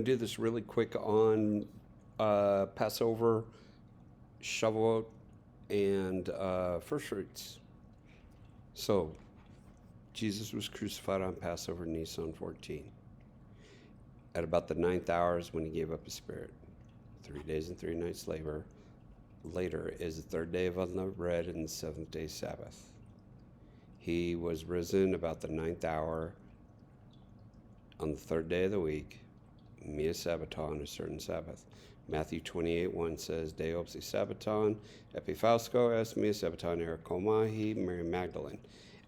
Do this really quick on Passover, Shavuot, and first fruits. So, Jesus was crucified on Passover, Nisan 14. At about the 9th hour is when he gave up his spirit. 3 days and 3 nights later is the 3rd day of unleavened bread and the 7th day Sabbath. He was risen about the 9th hour on the 3rd day of the week, Mia Sabbaton, a certain Sabbath. Matthew 28:1 says, Deopsi Sabbaton, Epiphausco es Mia Sabbaton, Ericomahi, Mary Magdalene.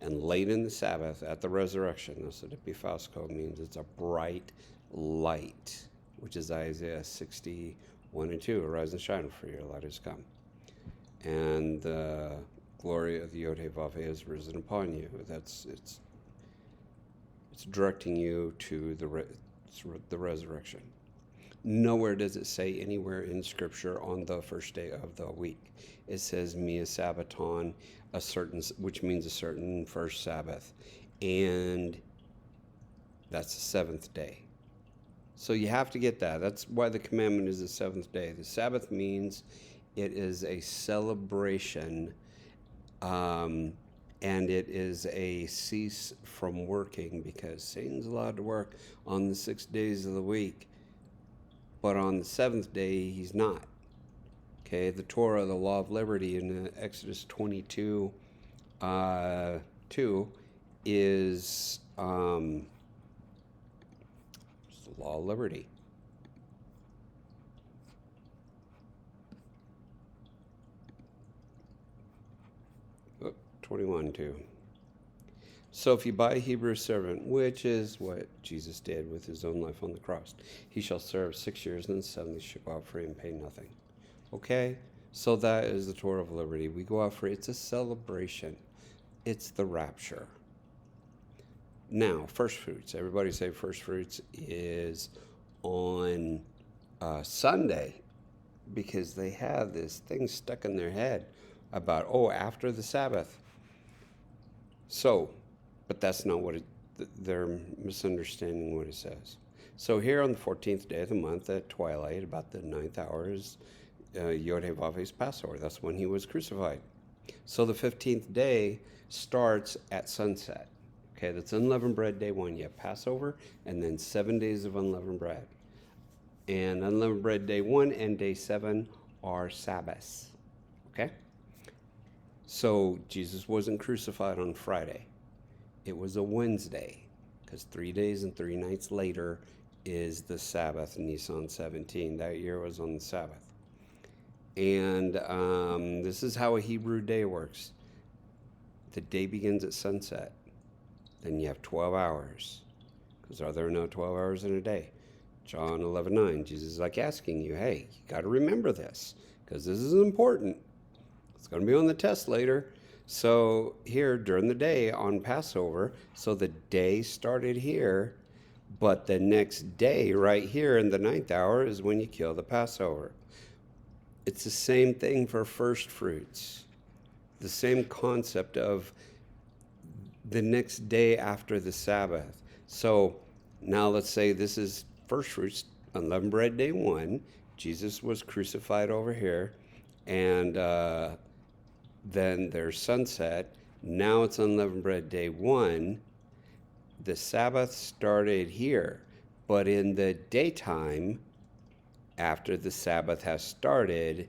And late in the Sabbath, at the resurrection, that's what Epiphausco means. It's a bright light, which is Isaiah 60:1-2. Arise and shine, for your light has come. And the glory of the Yod-Heh-Vav-Heh is risen upon you. It's directing you to the resurrection. Nowhere does it say anywhere in Scripture on the first day of the week. It says Mia Sabbaton, which means a certain first Sabbath, and that's the 7th day. So you have to get that. That's why the commandment is the 7th day. The Sabbath means it is a celebration, and it is a cease from working, because Satan's allowed to work on the 6 days of the week, but on the 7th day he's not. Okay, the Torah, the law of liberty in Exodus 22, 2 is the law of liberty. Oh, 21:2. So if you buy a Hebrew servant, which is what Jesus did with his own life on the cross, he shall serve 6 years, and then 7 he shall go out free and pay nothing. Okay? So that is the Torah of liberty. We go out free. It's a celebration. It's the rapture. Now, first fruits. Everybody say first fruits is on Sunday, because they have this thing stuck in their head about, after the Sabbath. So, but that's not what they're misunderstanding what it says. So here on the 14th day of the month at twilight, about the 9th hour, is Yod-Heh-Vav-Heh's Passover. That's when he was crucified. So the 15th day starts at sunset. Okay, that's unleavened bread day 1. You have Passover, and then 7 days of unleavened bread. And unleavened bread day 1 and day 7 are Sabbaths. Okay? So Jesus wasn't crucified on Friday. It was a Wednesday, because 3 days and 3 nights later is the Sabbath, Nisan 17. That year was on the Sabbath. And this is how a Hebrew day works. The day begins at sunset. Then you have 12 hours, because are there no 12 hours in a day? John 11:9, Jesus is like asking you, hey, you got to remember this, because this is important. It's going to be on the test later. So here during the day on Passover, so the day started here, but the next day right here in the 9th hour is when you kill the Passover. It's the same thing for first fruits. The same concept of the next day after the Sabbath. So now let's say this is first fruits, unleavened bread day 1. Jesus was crucified over here, and then there's sunset. Now it's unleavened bread day 1. The Sabbath started here, but in the daytime, after the Sabbath has started,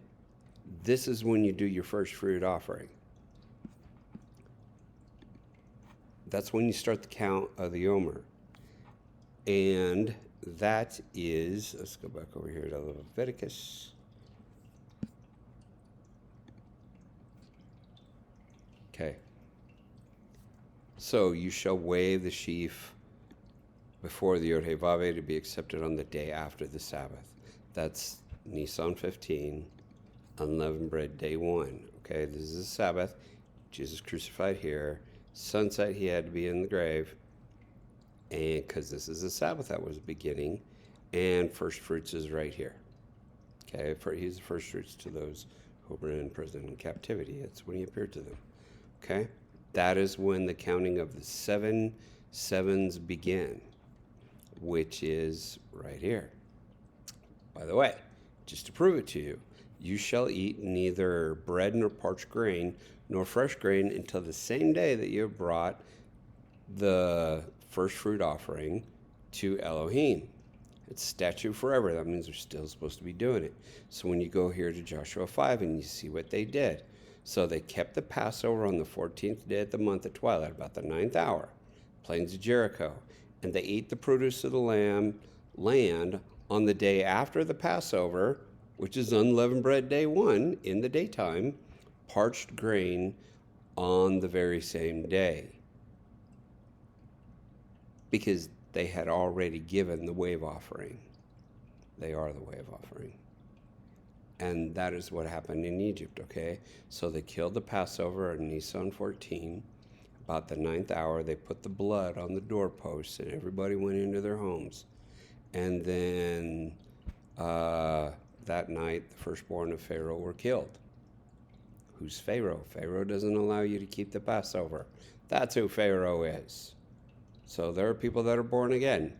this is when you do your first fruit offering. That's when you start the count of the Omar. And that is, let's go back over here to Leviticus. Okay. So you shall wave the sheaf before the Yod-Heh-Vav-Heh to be accepted on the day after the Sabbath. That's Nisan 15, unleavened bread day 1. Okay, this is the Sabbath. Jesus crucified here. Sunset, he had to be in the grave, and because this is the Sabbath that was beginning, and first fruits is right here. Okay, he's the first fruits to those who were in prison and captivity. It's when he appeared to them. Okay, that is when the counting of the 7 sevens began, which is right here. By the way, just to prove it to you, you shall eat neither bread nor parched grain nor fresh grain until the same day that you have brought the first fruit offering to Elohim. It's statute forever. That means they're still supposed to be doing it. So when you go here to Joshua 5 and you see what they did. So they kept the Passover on the 14th day of the month at twilight, about the 9th hour, plains of Jericho. And they ate the produce of the land on the day after the Passover, which is unleavened bread day 1 in the daytime, parched grain on the very same day. Because they had already given the wave offering. They are the wave offering. And that is what happened in Egypt, okay? So they killed the Passover on Nisan 14. About the 9th hour, they put the blood on the doorposts, and everybody went into their homes. And then that night, the firstborn of Pharaoh were killed. Who's Pharaoh? Pharaoh doesn't allow you to keep the Passover. That's who Pharaoh is. So there are people that are born again,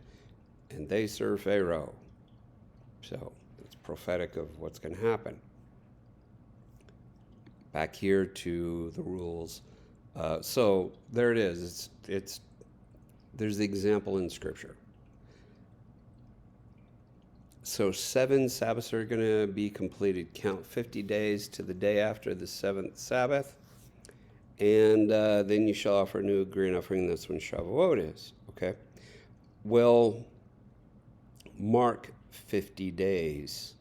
and they serve Pharaoh. So it's prophetic of what's going to happen. Back here to the rules. So there it is. There's the example in Scripture. So 7 Sabbaths are going to be completed. Count 50 days to the day after the 7th Sabbath. And then you shall offer a new grain offering. That's when Shavuot is. Okay? Well, mark 50 days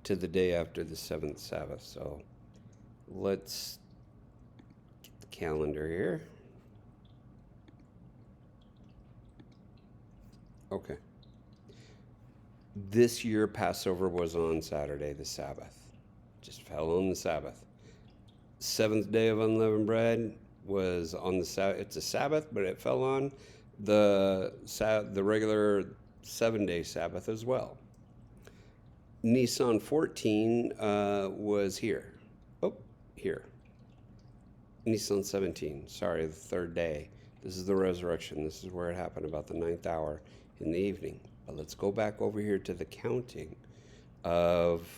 to the day after the 7th Sabbath. So let's get the calendar here. Okay. This year, Passover was on Saturday, the Sabbath. Just fell on the Sabbath. 7th day of unleavened bread was on the Sabbath. It's a Sabbath, but it fell on the regular 7-day Sabbath as well. Nisan 14 was here. Oh, here. Nisan 17, sorry, the 3rd day. This is the resurrection. This is where it happened, about the 9th hour in the evening. But let's go back over here to the counting of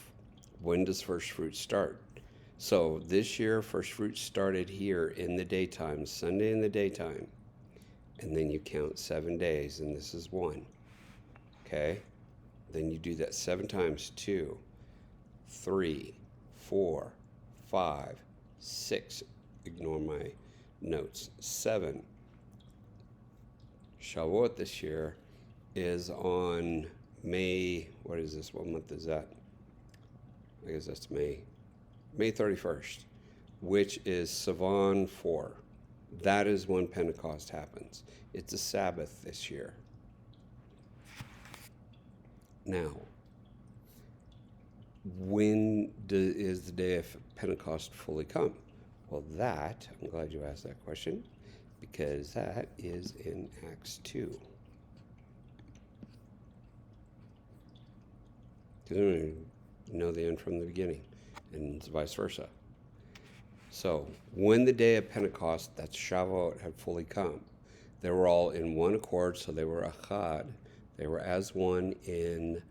when does first fruit start. So this year, first fruit started here in the daytime, Sunday in the daytime. And then you count 7 days, and this is 1. Okay? Then you do that 7 times, 2, 3, 4, 5, 6. Ignore my notes. 7. Shavuot this year is on May, what is this? What month is that? I guess that's May 31st, which is Sivan 4. That is when Pentecost happens. It's a Sabbath this year. Now, when is the day of Pentecost fully come? Well, I'm glad you asked that question, because that is in Acts 2. Because we don't know the end from the beginning, and it's vice versa. So, when the day of Pentecost, that's Shavuot, had fully come, they were all in one accord, so they were achad. They were as one in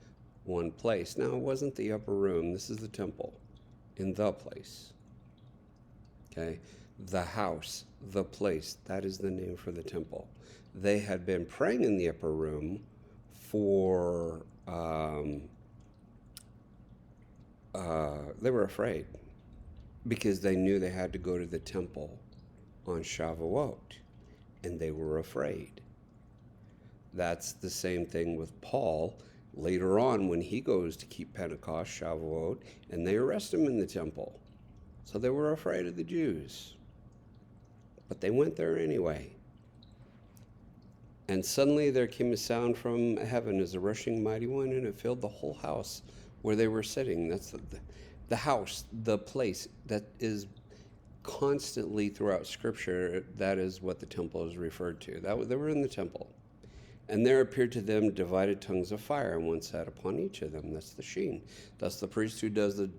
one place. Now, it wasn't the upper room. This is the temple, in the place. Okay? The house, the place, that is the name for the temple. They had been praying in the upper room for, they were afraid because they knew they had to go to the temple on Shavuot, and they were afraid. That's the same thing with Paul later on when he goes to keep Pentecost, Shavuot, and they arrest him in the temple. So they were afraid of the Jews. But they went there anyway. And suddenly there came a sound from heaven as a rushing mighty wind, and it filled the whole house where they were sitting. That's the house, the place that is constantly throughout Scripture. That is what the temple is referred to. They were in the temple. And there appeared to them divided tongues of fire, and one sat upon each of them. That's the sheen. That's the priest who does the,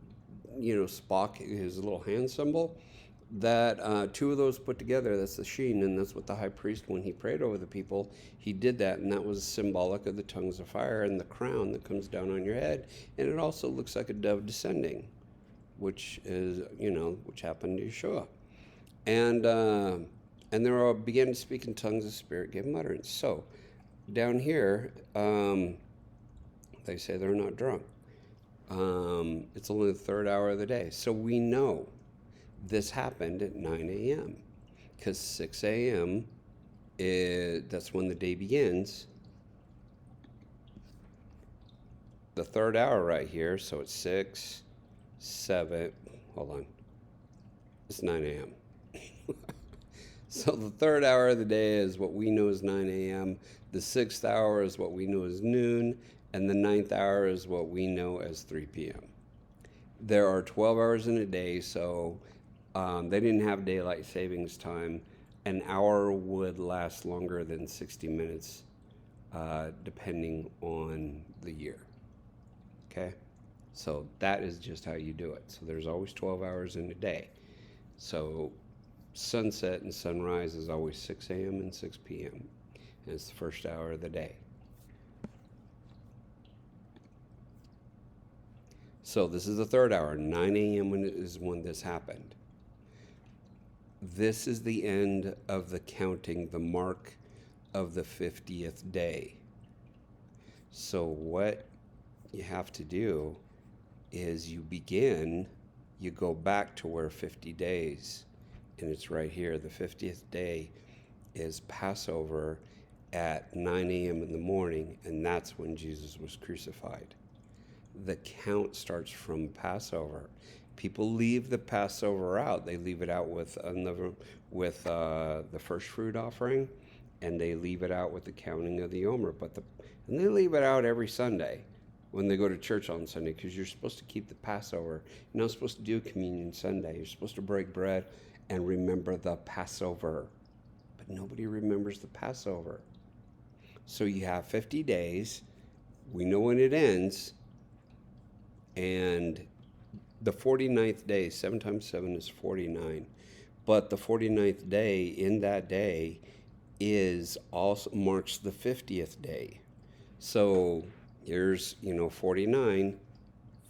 Spock, his little hand symbol. that two of those put together, that's the sheen, and that's what the high priest, when he prayed over the people, he did that, and that was symbolic of the tongues of fire and the crown that comes down on your head, and it also looks like a dove descending, which is, which happened to Yeshua. And they all began to speak in tongues of spirit, gave them utterance. So down here, they say they're not drunk. It's only the third hour of the day. So we know this happened at 9 a.m. because 6 a.m. That's when the day begins. The third hour right here, so it's 6, 7, hold on, it's 9 a.m. So the third hour of the day is what we know as 9 a.m. The sixth hour is what we know as noon, and the ninth hour is what we know as 3 p.m. There are 12 hours in a day, so they didn't have daylight savings time. An hour would last longer than 60 minutes, depending on the year. Okay? So that is just how you do it. So there's always 12 hours in a day. So sunset and sunrise is always 6 a.m. and 6 p.m. And it's the first hour of the day. So this is the third hour, 9 a.m. is when this happened. This is the end of the counting, the mark of the 50th day. So what you have to do is you go back to where 50 days, and it's right here. The 50th day is Passover at 9 a.m. in the morning, and that's when Jesus was crucified. The count starts from Passover. People leave the Passover out. They leave it out with the first fruit offering, and they leave it out with the counting of the Omar. And they leave it out every Sunday when they go to church on Sunday, because you're supposed to keep the Passover. You're not supposed to do Communion Sunday. You're supposed to break bread and remember the Passover. But nobody remembers the Passover. So you have 50 days. We know when it ends. And the 49th day, 7 times 7 is 49. But the 49th day, in that day, also marks the 50th day. So here's, 49,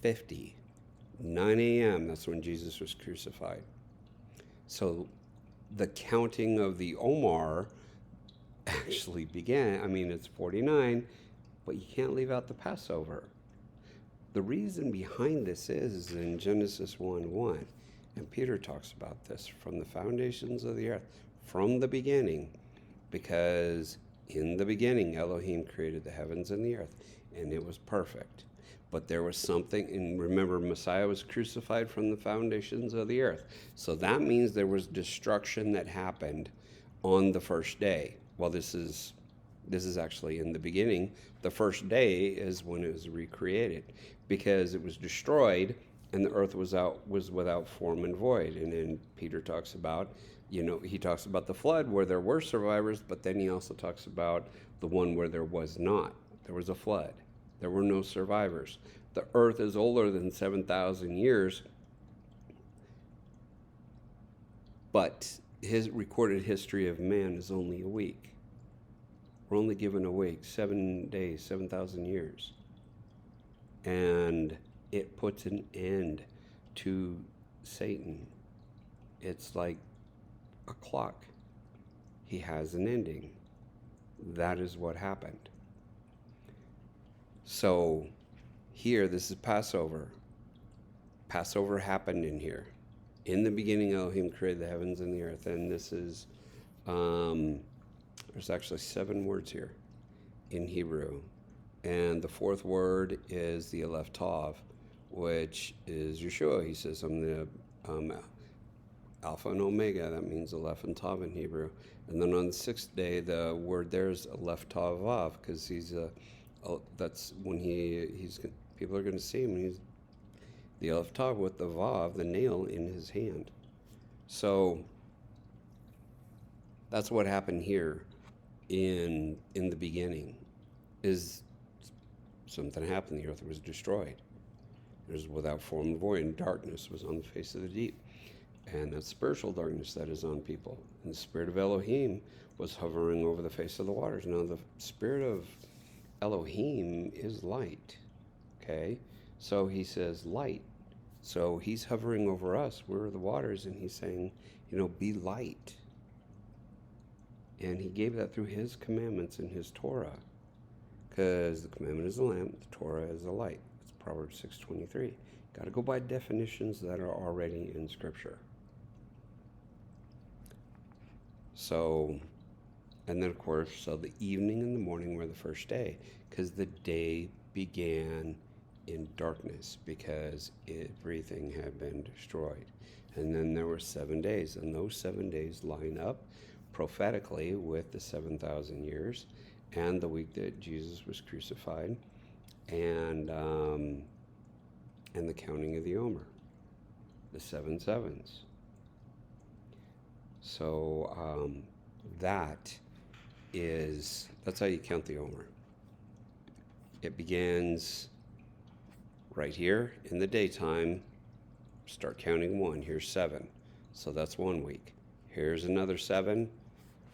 50, 9 a.m., that's when Jesus was crucified. So the counting of the Omar actually began. It's 49, but you can't leave out the Passover. The reason behind this is in Genesis 1:1, and Peter talks about this, from the foundations of the earth, from the beginning, because in the beginning Elohim created the heavens and the earth, and it was perfect. But there was something, and remember, Messiah was crucified from the foundations of the earth. So that means there was destruction that happened on the first day. Well, this is actually in the beginning. The first day is when it was recreated, because it was destroyed and the earth was without form and void. And then Peter talks about, he talks about the flood where there were survivors, but then he also talks about the one where there was not. There was a flood. There were no survivors. The earth is older than 7,000 years, but his recorded history of man is only a week. We're only given a week, 7 days, 7,000 years. And it puts an end to Satan. It's like a clock. He has an ending. That is what happened. So here, this is Passover. Passover happened in here. In the beginning, Elohim created the heavens and the earth. And this is, there's actually 7 words here in Hebrew. And the 4th word is the Aleph Tav, which is Yeshua. He says, I'm the Alpha and Omega. That means Aleph and Tav in Hebrew. And then on the 6th day, the word there is Aleph Tav Vav, because that's when people are going to see him. He's the Aleph Tav with the Vav, the nail, in his hand. So that's what happened here in the beginning. Is something happened. The earth was destroyed. It was without form and void, and darkness was on the face of the deep. And that's spiritual darkness that is on people. And the spirit of Elohim was hovering over the face of the waters. Now, the spirit of Elohim is light. Okay? So he says light. So he's hovering over us. We're the waters, and he's saying, be light. And he gave that through his commandments in his Torah. Because the commandment is a lamp, the Torah is a light. It's Proverbs 6:23. Got to go by definitions that are already in Scripture. So, and then of course, so the evening and the morning were the first day, because the day began in darkness, because everything had been destroyed. And then there were 7 days, and those 7 days line up prophetically with the 7,000 years and the week that Jesus was crucified, and the counting of the Omer, the 7 sevens. So that's how you count the Omer. It begins right here in the daytime. Start counting 1. Here's 7. So that's 1 week. Here's another 7.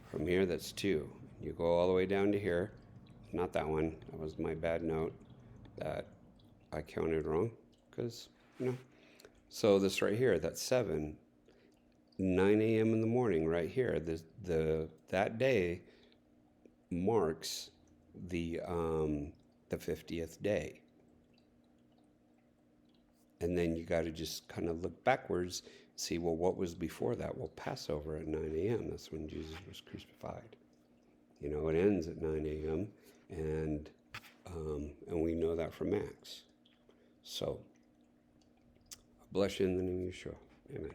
From here, that's 2. You go all the way down to here. Not that one. That was my bad note that I counted wrong. Because, So this right here, that's 7. 9 a.m. in the morning right here. That day marks the 50th day. And then you got to just kind of look backwards, see, well, what was before that? Well, Passover at 9 a.m. That's when Jesus was crucified. It ends at 9 a.m. And we know that from Acts. So, I bless you in the name of Yeshua. Amen.